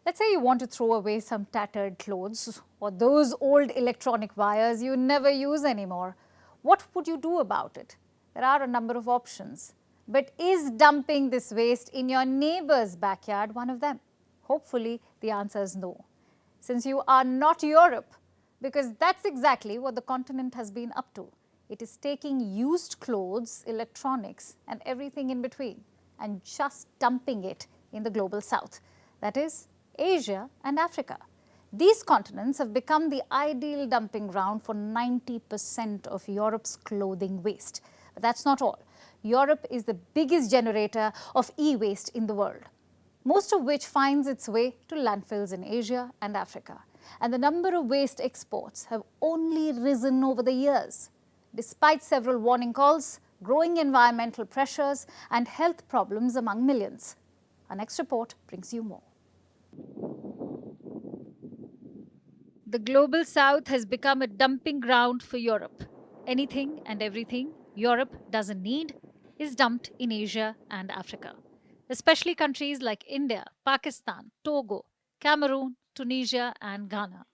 Let's say you want to throw away some tattered clothes or those old electronic wires you never use anymore. What would you do about it? There are a number of options. But is dumping this waste in your neighbor's backyard one of them? Hopefully, the answer is no. Since you are not Europe, because that's exactly what the continent has been up to. It is taking used clothes, electronics, and everything in between and just dumping it in the global south. That is, Asia and Africa. These continents have become the ideal dumping ground for 90% of Europe's clothing waste. But that's not all. Europe is the biggest generator of e-waste in the world, most of which finds its way to landfills in Asia and Africa. And the number of waste exports have only risen over the years, despite several warning calls, growing environmental pressures, and health problems among millions. Our next report brings you more. The global south has become a dumping ground for Europe. Anything and everything Europe doesn't need is dumped in Asia and Africa, especially countries like India, Pakistan, Togo, Cameroon, Tunisia, and Ghana.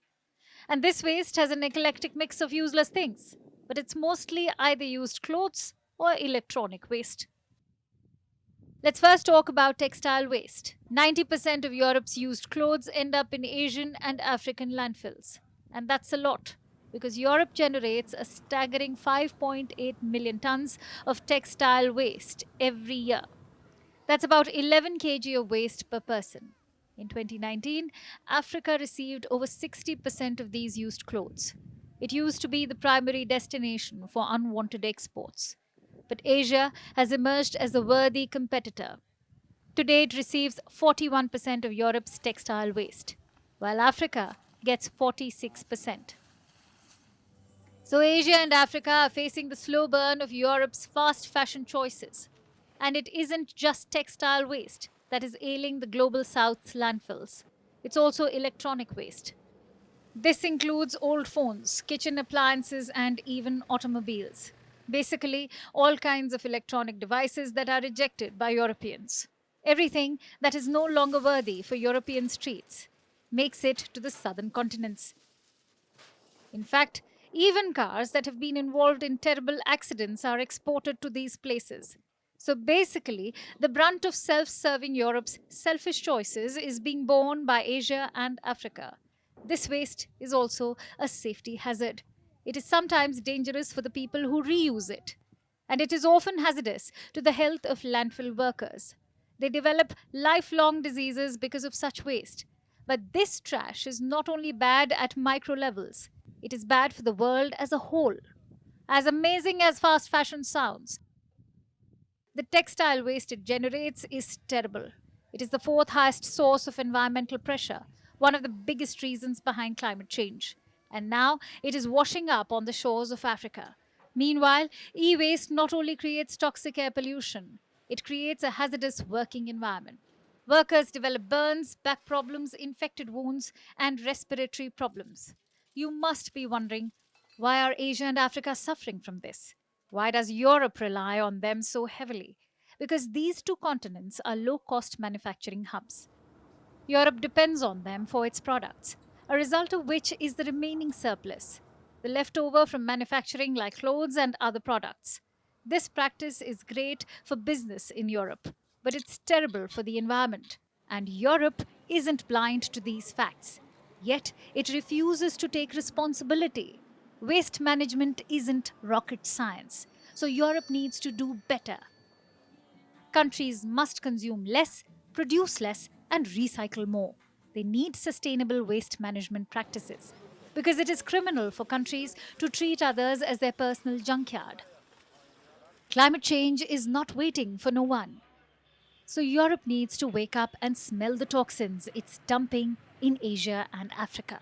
And this waste has an eclectic mix of useless things, but it's mostly either used clothes or electronic waste. Let's first talk about textile waste. 90% of Europe's used clothes end up in Asian and African landfills. And that's a lot, because Europe generates a staggering 5.8 million tons of textile waste every year. That's about 11 kg of waste per person. In 2019, Africa received over 60% of these used clothes. It used to be the primary destination for unwanted exports. But Asia has emerged as a worthy competitor. Today, it receives 41% of Europe's textile waste, while Africa gets 46%. So Asia and Africa are facing the slow burn of Europe's fast fashion choices. And it isn't just textile waste that is ailing the global south's landfills. It's also electronic waste. This includes old phones, kitchen appliances, and even automobiles. Basically, all kinds of electronic devices that are rejected by Europeans. Everything that is no longer worthy for European streets makes it to the southern continents. In fact, even cars that have been involved in terrible accidents are exported to these places. So basically, the brunt of self-serving Europe's selfish choices is being borne by Asia and Africa. This waste is also a safety hazard. It is sometimes dangerous for the people who reuse it. And it is often hazardous to the health of landfill workers. They develop lifelong diseases because of such waste. But this trash is not only bad at micro levels, it is bad for the world as a whole. As amazing as fast fashion sounds, the textile waste it generates is terrible. It is the fourth highest source of environmental pressure, one of the biggest reasons behind climate change. And now it is washing up on the shores of Africa. Meanwhile, e-waste not only creates toxic air pollution, it creates a hazardous working environment. Workers develop burns, back problems, infected wounds, and respiratory problems. You must be wondering, why are Asia and Africa suffering from this? Why does Europe rely on them so heavily? Because these two continents are low-cost manufacturing hubs. Europe depends on them for its products, a result of which is the remaining surplus, the leftover from manufacturing like clothes and other products. This practice is great for business in Europe, but it's terrible for the environment. And Europe isn't blind to these facts. Yet, it refuses to take responsibility. Waste management isn't rocket science, so Europe needs to do better. Countries must consume less, produce less, and recycle more. They need sustainable waste management practices, because it is criminal for countries to treat others as their personal junkyard. Climate change is not waiting for no one. So Europe needs to wake up and smell the toxins it's dumping in Asia and Africa.